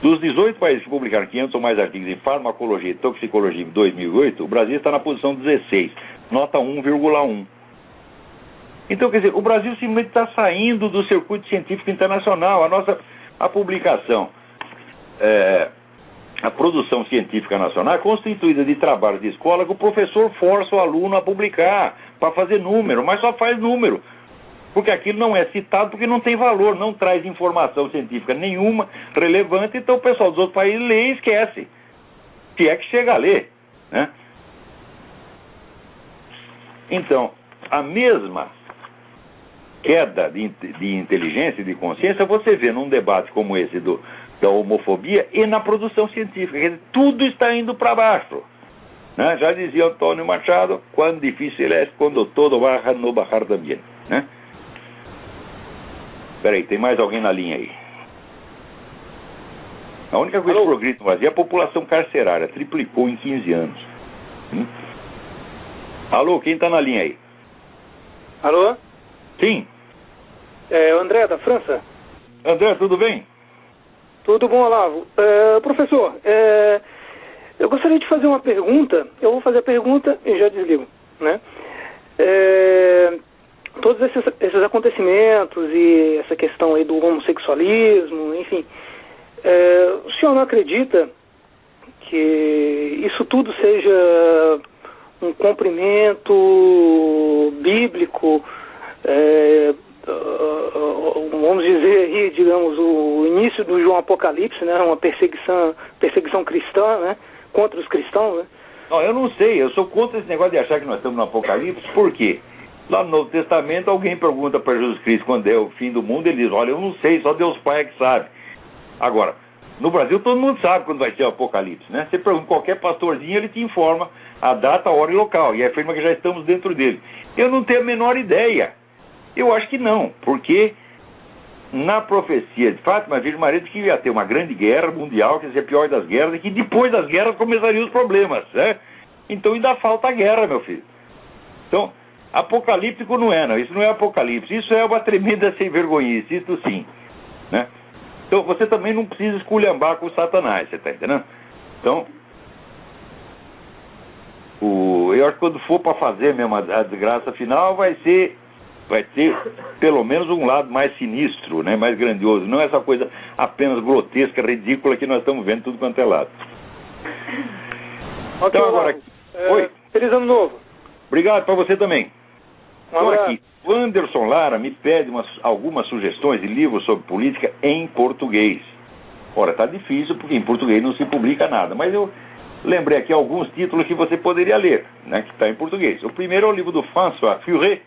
Dos 18 países que publicaram 500 ou mais artigos em farmacologia e toxicologia em 2008, o Brasil está na posição 16, nota 1,1. Então, quer dizer, o Brasil simplesmente está saindo do circuito científico internacional. A publicação, a produção científica nacional é constituída de trabalhos de escola que o professor força o aluno a publicar, para fazer número, mas só faz número. Porque aquilo não é citado, porque não tem valor, não traz informação científica nenhuma relevante, então o pessoal dos outros países lê e esquece. Se é que chega a ler, Então, a mesma queda de inteligência e de consciência você vê num debate como esse da homofobia e na produção científica. Quer dizer, tudo está indo para baixo. Já dizia Antônio Machado, quão difícil é quando todo baja no bajar também. Peraí, tem mais alguém na linha aí? A única coisa que progride no Brasil é a população carcerária, triplicou em 15 anos. Alô, quem está na linha aí? Alô? Sim. É o André, da França. André, tudo bem? Tudo bom, Olavo. Professor, eu gostaria de fazer uma pergunta. Eu vou fazer a pergunta e já desligo, todos esses acontecimentos e essa questão aí do homossexualismo, enfim, o senhor não acredita que isso tudo seja um cumprimento bíblico, vamos dizer aí, digamos, o início do João Apocalipse, uma perseguição cristã, contra os cristãos, Não, eu não sei, eu sou contra esse negócio de achar que nós estamos no Apocalipse, por quê? Lá no Novo Testamento, alguém pergunta para Jesus Cristo quando é o fim do mundo, ele diz, olha, eu não sei, só Deus Pai é que sabe. Agora, no Brasil todo mundo sabe quando vai ser o Apocalipse, Você pergunta qualquer pastorzinho, ele te informa a data, a hora e local, e afirma que já estamos dentro dele. Eu não tenho a menor ideia. Eu acho que não, porque na profecia de Fátima, a Virgem Maria disse que ia ter uma grande guerra mundial, que ia ser a pior das guerras, e que depois das guerras começariam os problemas, Então ainda falta a guerra, meu filho. Então, apocalíptico não é, não. Isso não é apocalipse. Isso é uma tremenda sem-vergonhice, isso sim. Então você também não precisa esculhambar com o Satanás, você está entendendo? Então, eu acho que quando for para fazer mesmo a desgraça final, vai ter pelo menos um lado mais sinistro, mais grandioso. Não essa coisa apenas grotesca, ridícula que nós estamos vendo tudo quanto é lado. Então agora... Oi. Feliz ano novo. Obrigado para você também. Estou abraço. aqui. O Anderson Lara me pede algumas sugestões de livros sobre política em português. Ora, está difícil porque em português não se publica nada, mas eu lembrei aqui alguns títulos que você poderia ler, que está em português. O primeiro é o livro do François Furet,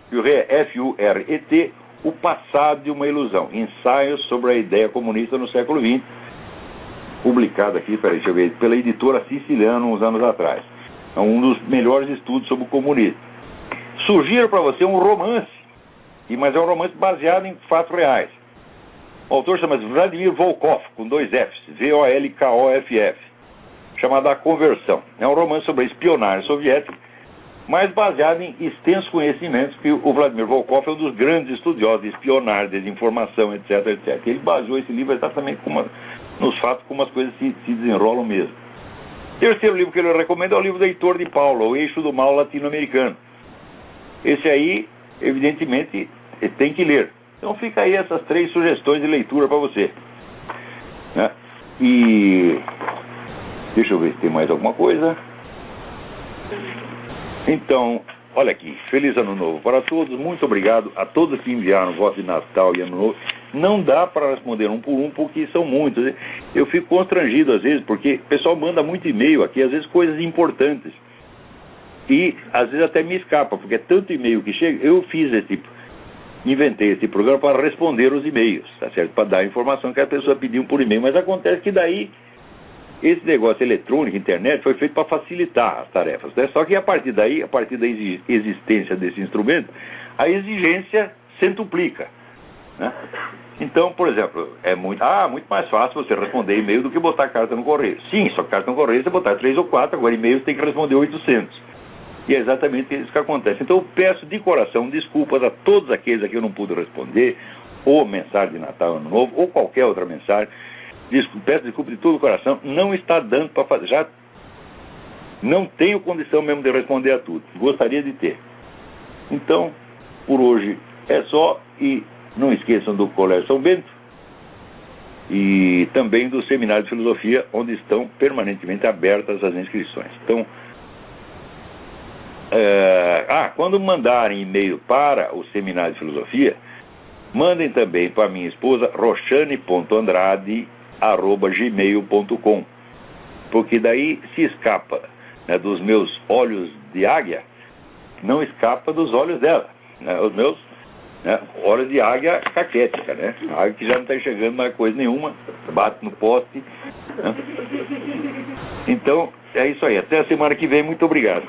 Furet, F-U-R-E-T, O Passado de uma Ilusão, Ensaios sobre a Ideia Comunista no Século XX, publicado aqui, deixa eu ver, pela editora Siciliana uns anos atrás. É um dos melhores estudos sobre o comunismo. Sugiro para você um romance mas é um romance baseado em fatos reais. O autor chama-se Vladimir Volkov, com 2 Fs, Volkoff, chamado A Conversão. É um romance sobre a espionagem soviética, mas baseado em extensos conhecimentos, que o Vladimir Volkov é um dos grandes estudiosos de espionagem, desinformação, etc, etc. Ele baseou esse livro exatamente nos fatos como as coisas se desenrolam mesmo. O terceiro livro que ele recomenda é o livro do Heitor de Paula, O Eixo do Mal Latino-Americano. Esse aí, evidentemente, tem que ler. Então fica aí essas 3 sugestões de leitura para você, né? E deixa eu ver se tem mais alguma coisa. Então, olha aqui, feliz ano novo para todos, muito obrigado a todos que enviaram voto de Natal e ano novo. Não dá para responder um por um, porque são muitos. Eu fico constrangido às vezes, porque o pessoal manda muito e-mail aqui, às vezes coisas importantes. E às vezes até me escapa, porque é tanto e-mail que chega. Eu inventei esse programa para responder os e-mails, tá certo? Para dar a informação que a pessoa pediu por e-mail, mas acontece que daí esse negócio eletrônico, internet, foi feito para facilitar as tarefas, né? Só que a partir da existência desse instrumento, a exigência centuplica, né? Então, por exemplo, é muito mais fácil você responder e-mail do que botar carta no correio. Sim, só que carta no correio você botar 3 ou 4, agora e-mail você tem que responder 800. E é exatamente isso que acontece. Então eu peço de coração desculpas a todos aqueles a que eu não pude responder, ou mensagem de Natal, Ano Novo, ou qualquer outra mensagem. Peço desculpa de todo o coração, não está dando para fazer. Já não tenho condição mesmo de responder a tudo. Gostaria de ter. Então, por hoje é só, e não esqueçam do Colégio São Bento e também do Seminário de Filosofia, onde estão permanentemente abertas as inscrições. Então, quando mandarem e-mail para o Seminário de Filosofia, mandem também para minha esposa roxane.andrade@gmail.com, porque daí se escapa, né, dos meus olhos de águia, não escapa dos olhos dela, né, os meus, né, olhos de águia caquética, né, águia que já não está enxergando mais coisa nenhuma, bate no poste, né? Então é isso aí, até a semana que vem, muito obrigado.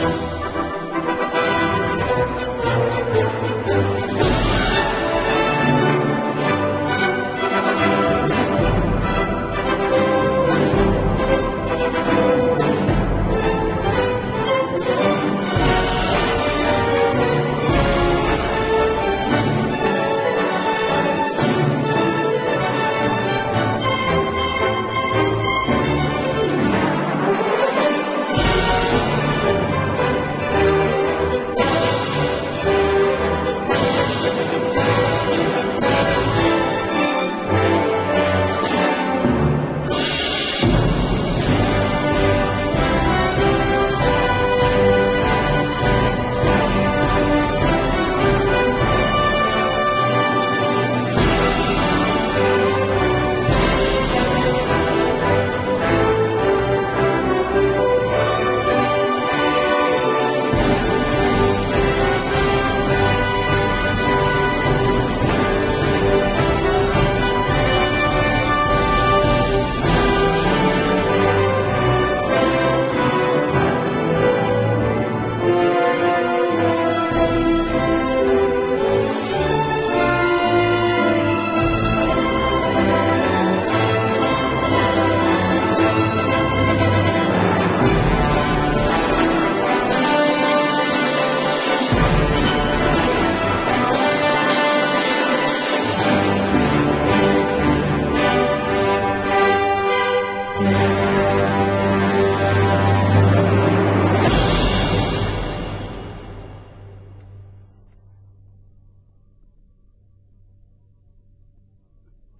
Radio.